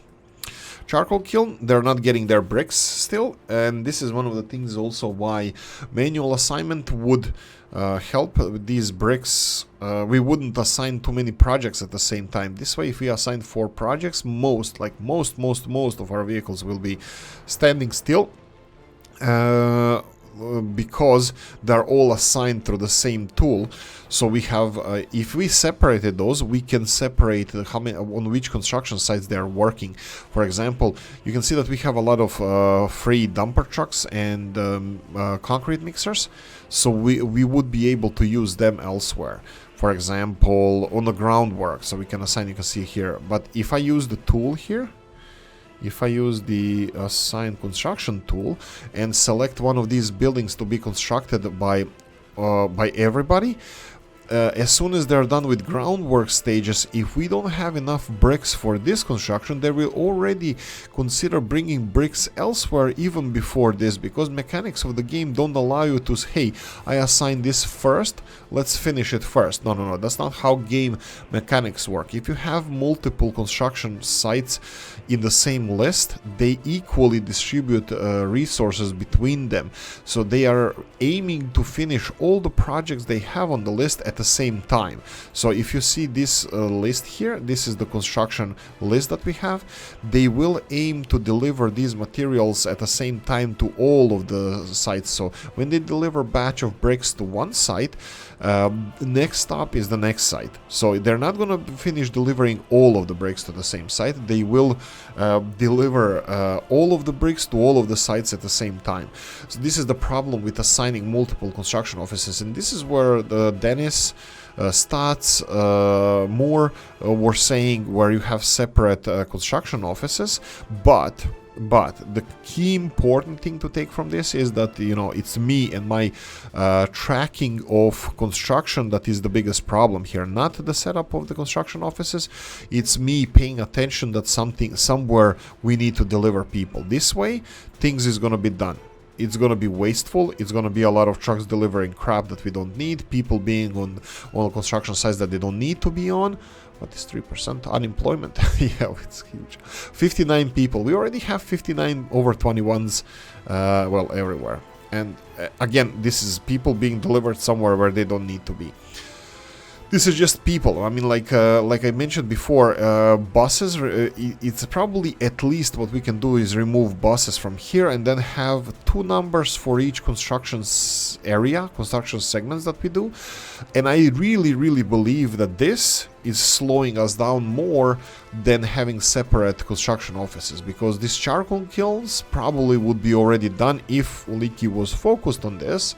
Charcoal kiln, they're not getting their bricks still, and this is one of the things also why manual assignment would help with these bricks. We wouldn't assign too many projects at the same time. This way, if we assign 4 projects, most of our vehicles will be standing still. Because they're all assigned through the same tool. So we have, if we separated those, we can separate how many, on which construction sites they are working. For example, you can see that we have a lot of free dumper trucks and concrete mixers, so we would be able to use them elsewhere. For example, on the groundwork, so we can assign, you can see here. But if I use the tool here, if I use the assign construction tool and select one of these buildings to be constructed by everybody, as soon as they're done with groundwork stages, if we don't have enough bricks for this construction, they will already consider bringing bricks elsewhere even before this, because mechanics of the game don't allow you to say, hey, I assign this first, let's finish it first. No, that's not how game mechanics work. If you have multiple construction sites in the same list, they equally distribute resources between them, so they are aiming to finish all the projects they have on the list at the same time. So if you see this list here, this is the construction list that we have. They will aim to deliver these materials at the same time to all of the sites. So when they deliver a batch of bricks to one site, next stop is the next site. So they're not going to finish delivering all of the bricks to the same site. They will deliver all of the bricks to all of the sites at the same time. So this is the problem with assigning multiple construction offices, and this is where Dennis, Stats, more were saying where you have separate construction offices, but the key important thing to take from this is that, you know, it's me and my tracking of construction that is the biggest problem here, not the setup of the construction offices. It's me paying attention that somewhere we need to deliver people. This way things is going to be done. It's going to be wasteful. It's going to be a lot of trucks delivering crap that we don't need, people being on construction sites that they don't need to be on. What is 3% unemployment? Yeah, it's huge. 59 people. We already have 59 over 21s, well, everywhere. And again, this is people being delivered somewhere where they don't need to be. This is just people. I mean, like I mentioned before, buses, it's probably at least what we can do is remove buses from here and then have 2 numbers for each construction area, construction segments that we do. And I really believe that this is slowing us down more than having separate construction offices, because these charcoal kilns probably would be already done if Oolykee was focused on this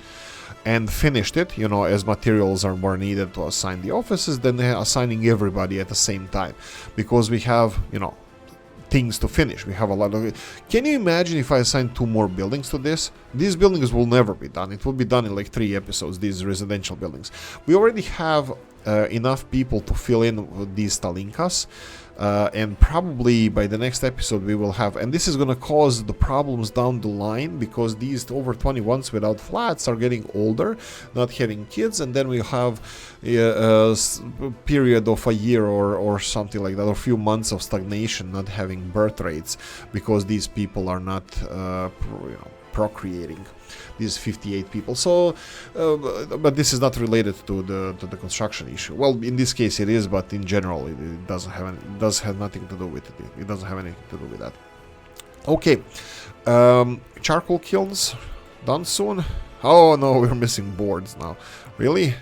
and finished it, you know, as materials are more needed to assign the offices, then they're assigning everybody at the same time, because we have, you know, things to finish. We have a lot of it. Can you imagine if I assign 2 more buildings to this? These buildings will never be done. It will be done in like 3 episodes, these residential buildings. We already have enough people to fill in these talinkas. And probably by the next episode we will have, and this is going to cause the problems down the line, because these over 21s without flats are getting older, not having kids, and then we have a period of a year or something like that, or a few months of stagnation, not having birth rates, because these people are not procreating, these 58 people. So but this is not related to the construction issue. Well, in this case it is, but in general it doesn't have nothing to do with it. It doesn't have anything to do with that. Okay, charcoal kilns done soon. Oh no, we're missing boards now. Really?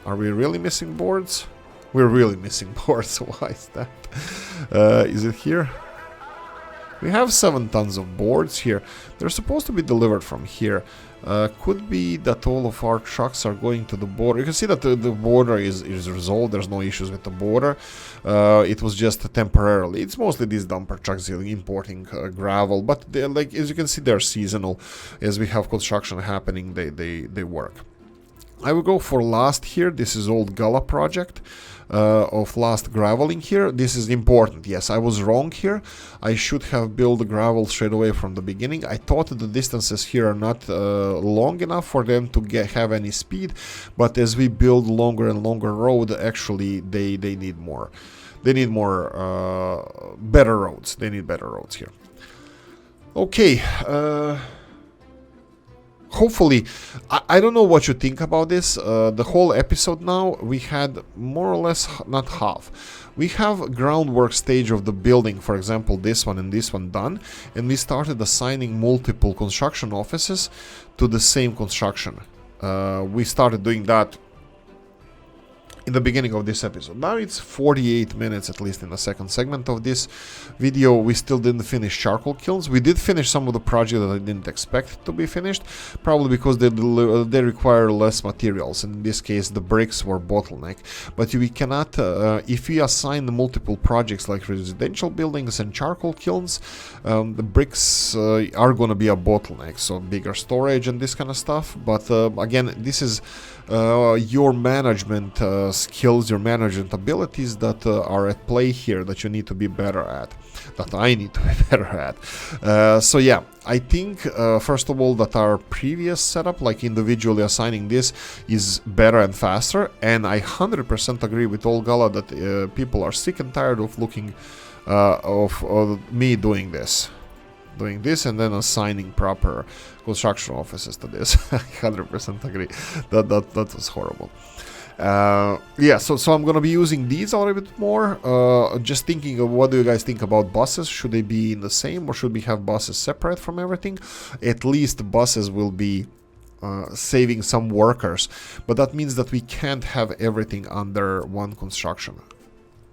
Are we really missing boards? We're really missing boards. Why is that? Is it here? We have 7 tons of boards here. They're supposed to be delivered from here. Could be that all of our trucks are going to the border. You can see that the border is resolved. There's no issues with the border. It was just temporarily. It's mostly these dumper trucks importing gravel, but like as you can see, they're seasonal. As we have construction happening, they work. I will go for last here. This is old Gala project of last graveling here. This is important. Yes, I was wrong here. I should have built the gravel straight away from the beginning. I thought the distances here are not long enough for them to have any speed, but as we build longer and longer road, actually they need more. They need more better roads. They need better roads here. Okay. Hopefully, I don't know what you think about this. The whole episode now, we had more or less, not half. We have groundwork stage of the building, for example, this one and this one done. And we started assigning multiple construction offices to the same construction. We started doing that in the beginning of this episode. Now it's 48 minutes, at least in the second segment of this video. We still didn't finish charcoal kilns. We did finish some of the projects that I didn't expect to be finished, probably because they require less materials. In this case, the bricks were bottleneck. But we cannot, if we assign multiple projects like residential buildings and charcoal kilns, the bricks are going to be a bottleneck, so bigger storage and this kind of stuff. But again, this is your management skills, your management abilities that are at play here, that you need to be better at, that I need to be better at. So yeah, I think first of all that our previous setup, like individually assigning this, is better and faster, and I 100% agree with Olgala that people are sick and tired of looking of me doing this and then assigning proper construction offices to this. I 100% agree. That was horrible. Yeah, so I'm gonna be using these a little bit more. Just thinking of what do you guys think about buses? Should they be in the same, or should we have buses separate from everything? At least buses will be saving some workers, but that means that we can't have everything under one construction.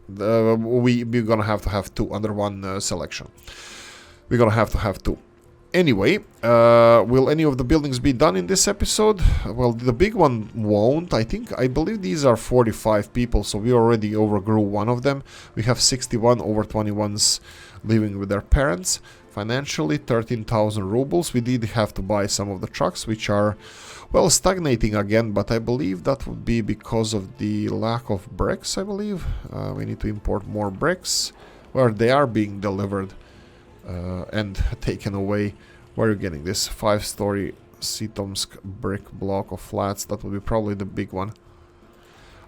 We're gonna have to have two under one selection. We're gonna have to have two. Anyway, will any of the buildings be done in this episode? Well, the big one won't. I believe these are 45 people, so we already overgrew one of them. We have 61 over 21s living with their parents. Financially, 13,000 rubles. We did have to buy some of the trucks, which are, well, stagnating again, but I believe that would be because of the lack of bricks, I believe. We need to import more bricks, where they are being delivered and taken away. Where are you getting this 5-story Sitomsk brick block of flats? That would be probably the big one.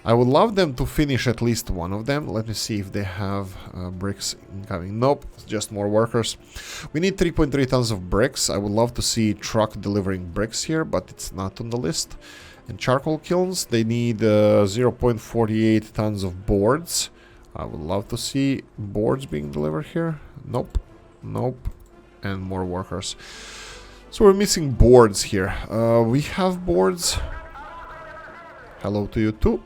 I would love them to finish at least one of them. Let me see if they have bricks incoming. Nope, it's just more workers. We need 3.3 tons of bricks. I would love to see truck delivering bricks here, but it's not on the list. And charcoal kilns, they need 0.48 tons of boards. I would love to see boards being delivered here. Nope. Nope. And more workers. So we're missing boards here. We have boards. Hello to you too.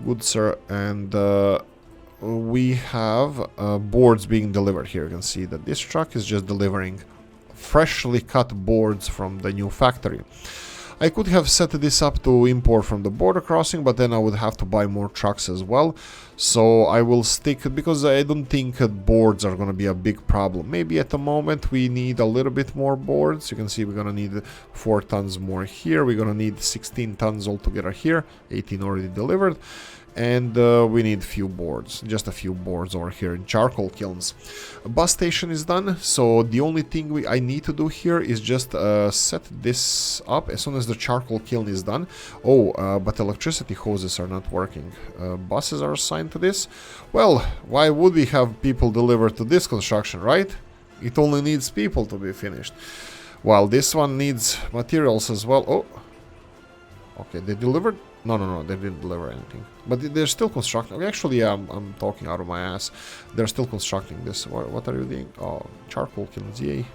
Good sir. And we have boards being delivered here. You can see that this truck is just delivering freshly cut boards from the new factory. I could have set this up to import from the border crossing, but then I would have to buy more trucks as well. So I will stick, because I don't think boards are going to be a big problem. Maybe at the moment we need a little bit more boards. You can see we're going to need 4 tons more here. We're going to need 16 tons altogether here. 18 already delivered. And we need few boards, just a few boards over here in charcoal kilns. A bus station is done, so the only thing I need to do here is just set this up as soon as the charcoal kiln is done. Oh, but electricity hoses are not working. Buses are assigned to this. Well, why would we have people deliver to this construction, right? It only needs people to be finished. While this one needs materials as well. Oh, okay, they delivered. No, they didn't deliver anything. But they're still constructing. Actually, yeah, I'm talking out of my ass. They're still constructing this. What are you doing? Oh, charcoal kilns, yay.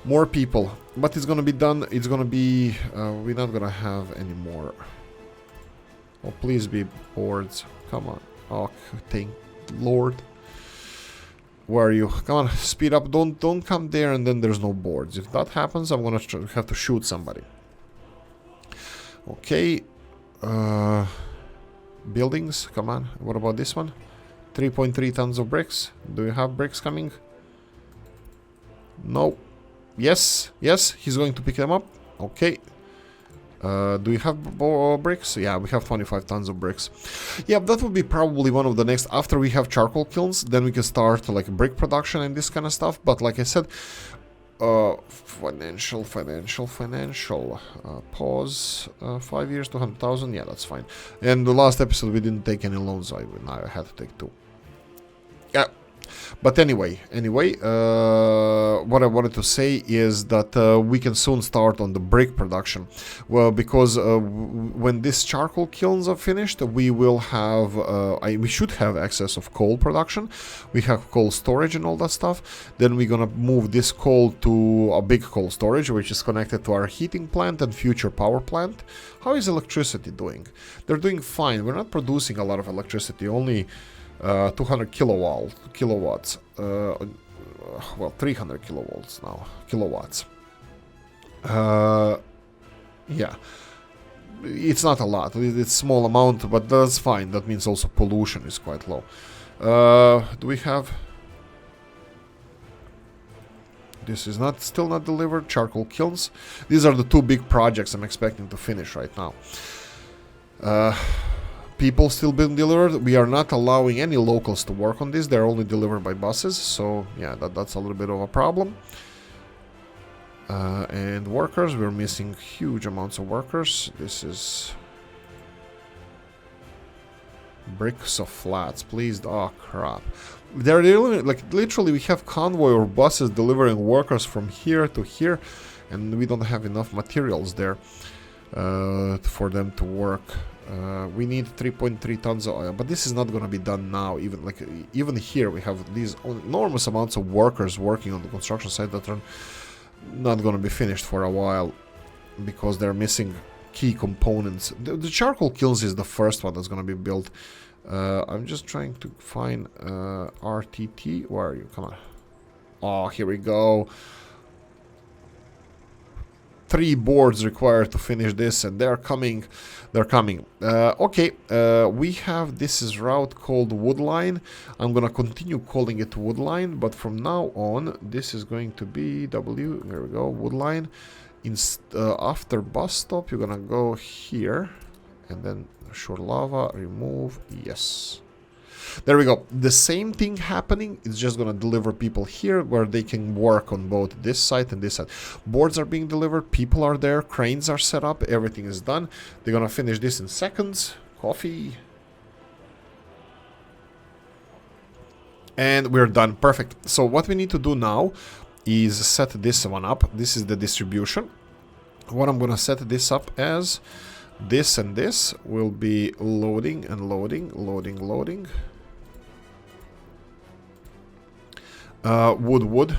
More people. But it's gonna be done. It's gonna be... we're not gonna have any more. Oh, please be boards. Come on. Oh, thank Lord. Where are you? Come on, speed up. Don't come there and then there's no boards. If that happens, I'm gonna have to shoot somebody. Okay. Buildings, come on. What about this one? 3.3 tons of bricks. Do you have bricks coming? No. Yes, he's going to pick them up. Okay. Do you have bricks? Yeah, we have 25 tons of bricks. Yeah, that would be probably one of the next. After we have charcoal kilns, then we can start like brick production and this kind of stuff. But like I said, financial. Pause. 5 years, 200,000. Yeah, that's fine. And the last episode we didn't take any loans. I had to take 2. Yeah. But anyway, what I wanted to say is that we can soon start on the brick production. Well, because when these charcoal kilns are finished, we will have, we should have access of coal production. We have coal storage and all that stuff. Then we're gonna move this coal to a big coal storage, which is connected to our heating plant and future power plant. How is electricity doing? They're doing fine. We're not producing a lot of electricity, only 200 kilowatts, well, 300 kilowatts now, kilowatts. Yeah, it's not a lot, it's small amount, but that's fine. That means also pollution is quite low. Do we have... This is still not delivered. Charcoal kilns. These are the two big projects I'm expecting to finish right now. People still being delivered. We are not allowing any locals to work on this. They're only delivered by buses. So yeah, that's a little bit of a problem. And workers, we're missing huge amounts of workers. This is bricks of flats, please. Oh crap. They're like literally we have convoy or buses delivering workers from here to here, and we don't have enough materials there for them to work. We need 3.3 tons of oil, but this is not going to be done now. Even here we have these enormous amounts of workers working on the construction site that are not going to be finished for a while because they're missing key components. The charcoal kilns is the first one that's going to be built. I'm just trying to find RTT. Where are you? Come on. Oh, here we go. 3 boards required to finish this, and they're coming. They're coming. Okay, we have, this is route called Woodline. I'm gonna continue calling it Woodline, but from now on, this is going to be W. There we go, Woodline. After bus stop, you're gonna go here, and then shore lava, remove, yes. There we go. The same thing happening. It's just gonna deliver people here where they can work on both this site and this site. Boards are being delivered, people are there, cranes are set up, everything is done. They're gonna finish this in seconds. Coffee. And we're done. Perfect. So what we need to do now is set this one up. This is the distribution. What I'm gonna set this up as, this and this will be loading and loading, loading. Wood,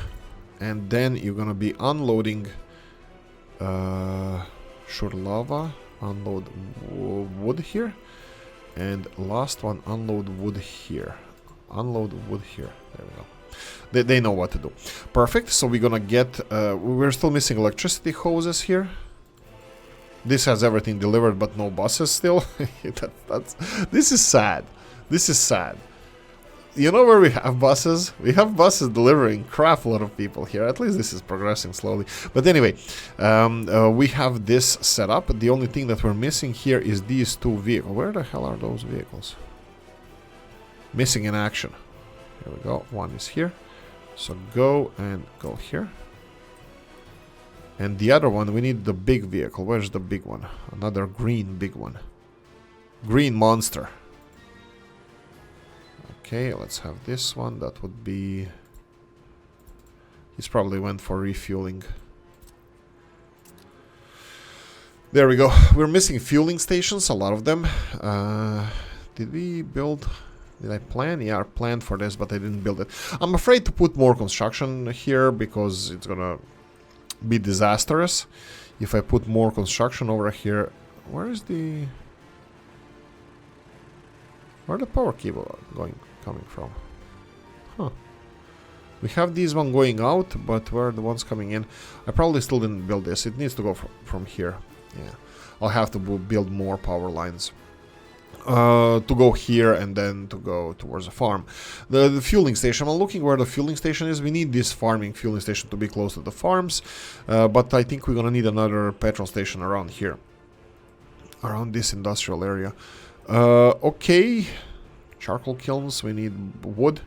and then you're gonna be unloading shore lava, unload wood here, and last one, unload wood here. Unload wood here. There we go. They know what to do. Perfect. So we're gonna get. We're still missing electricity hoses here. This has everything delivered, but no buses still. This is sad. This is sad. You know where we have buses? We have buses delivering crap load of people here. At least this is progressing slowly. But anyway, we have this set up. The only thing that we're missing here is these 2 vehicles. Where the hell are those vehicles? Missing in action. Here we go. One is here. So go and go here. And the other one, we need the big vehicle. Where's the big one? Another green big one. Green monster. Okay, let's have this one. That would be... He's probably went for refueling. There we go. We're missing fueling stations, a lot of them. Did we build... Did I plan? Yeah, I planned for this, but I didn't build it. I'm afraid to put more construction here because it's gonna be disastrous if I put more construction over here. Where is the... Where the power cable coming from? Huh. We have these one going out, but where are the ones coming in? I probably still didn't build this. It needs to go from here. Yeah. I'll have to build more power lines. To go here and then to go towards the farm. The fueling station. I'm looking where the fueling station is. We need this farming fueling station to be close to the farms. But I think we're gonna need another petrol station around here. Around this industrial area. Okay. Charcoal kilns. We need wood.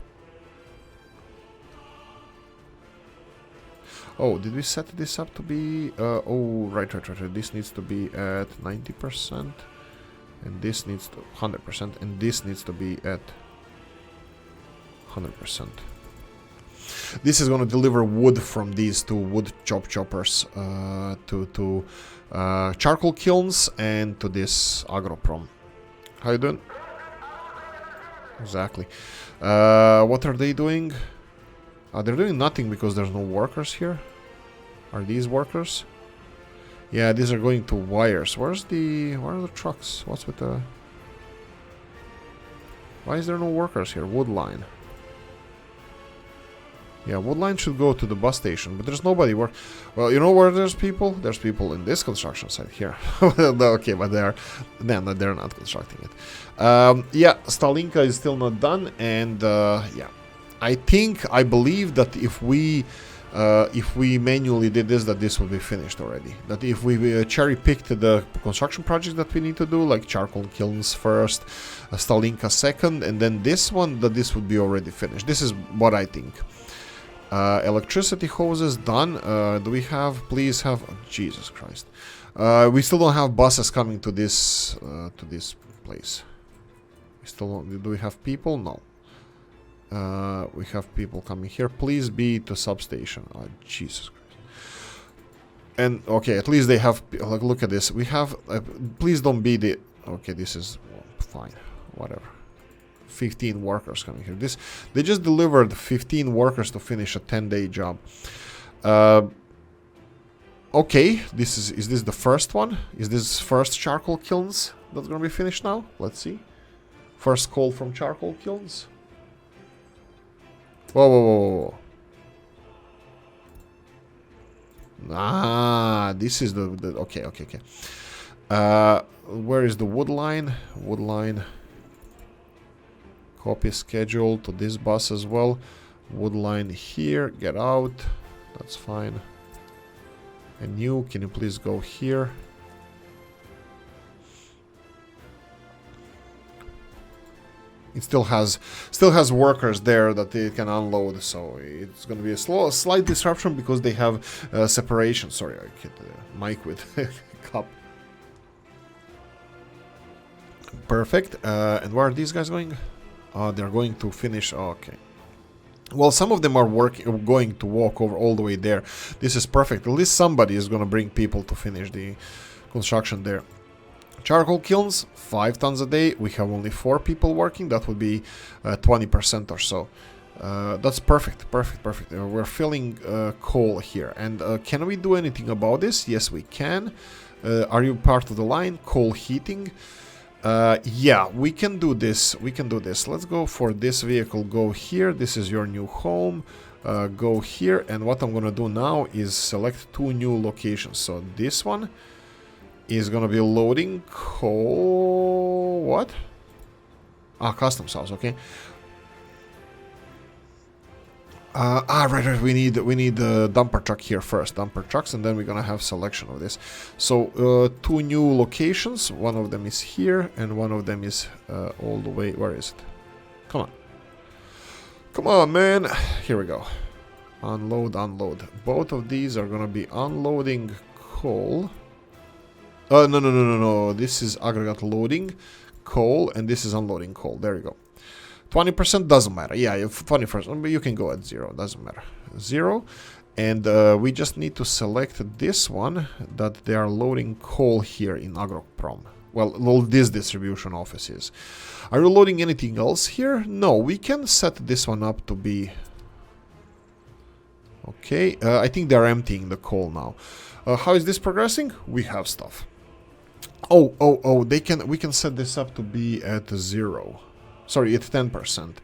Oh, did we set this up to be... oh, right. This needs to be at 90%. And this needs to 100%, and this needs to be at 100%. This is going to deliver wood from these two wood choppers to charcoal kilns and to this agroprom. How you doing? Exactly. What are they doing? They're doing nothing because there's no workers here. Are these workers? Yeah, these are going to wires. Where are the trucks? What's with the... Why is there no workers here? Wood line. Yeah, wood line should go to the bus station, but there's nobody work. Well, you know where there's people? There's people in this construction site here. Okay, but they're not constructing it. Yeah, Stalinka is still not done, and yeah, I believe that if we manually did this, that this would be finished already. That if we cherry-picked the construction projects that we need to do, like charcoal kilns first, Stalinka second, and then this one, that this would be already finished. This is what I think. Electricity hoses done. Do we have? Please have. Oh, Jesus Christ. We still don't have buses coming to this place. We still don't. Do we have people? No. We have people coming here. Please be to substation. Oh, Jesus Christ. And okay, at least they have. Like, look at this. We have. Please don't be the. Okay, this is well, fine. Whatever. 15 workers coming here. They just delivered 15 workers to finish a 10-day job. Okay, is this the first one? Is this first charcoal kilns that's gonna be finished now? Let's see. First coal from charcoal kilns. Whoa. Ah, this is the okay. Where is the wood line? Wood line. Copy schedule to this bus as well. Wood line here. Get out. That's fine. And you, can you please go here? It still has workers there that they can unload, so it's going to be a slight disruption because they have separation. Sorry, I hit the mic with cup. Perfect. And where are these guys going? They're going to finish. Okay. Well, some of them are going to walk over all the way there. This is perfect. At least somebody is going to bring people to finish the construction there. Charcoal kilns, 5 tons a day. We have only 4 people working. That would be 20% or so. That's perfect. We're filling coal here. And can we do anything about this? Yes, we can. Are you part of the line? Coal heating. Yeah, we can do this. Let's go for this vehicle. Go here. This is your new home. Go here. And what I'm going to do now is select 2 new locations. So this one is going to be loading coal. What? Customs house. Okay. Right. We need the dumper truck here first. Dumper trucks, and then we're gonna have selection of this. So 2 new locations. One of them is here, and one of them is all the way. Where is it? Come on, man. Here we go. Unload. Both of these are gonna be unloading coal. No. This is aggregate loading coal, and this is unloading coal. There you go. 20% doesn't matter. Yeah, 20%, but you can go at 0. Doesn't matter. 0. And we just need to select this one that they are loading coal here in Agroprom. Well, this distribution office is. Are you loading anything else here? No, we can set this one up to be... Okay, I think they're emptying the coal now. How is this progressing? We have stuff. Oh, we can set this up to be at 0. Sorry, at 10%.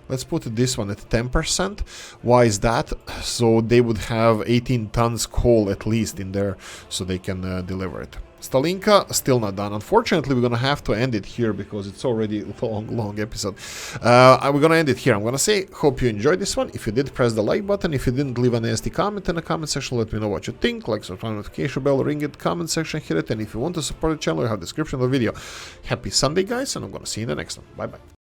Let's put this one at 10%. Why is that? So they would have 18 tons coal at least in there, so they can deliver it. Stalinka, still not done. Unfortunately, we're going to have to end it here because it's already a long episode. We're going to end it here. I'm going to say, hope you enjoyed this one. If you did, press the like button. If you didn't, leave a nasty comment in the comment section. Let me know what you think. Like, subscribe, notification bell, ring it, comment section, hit it. And if you want to support the channel, you have the description of the video. Happy Sunday, guys, and I'm going to see you in the next one. Bye-bye.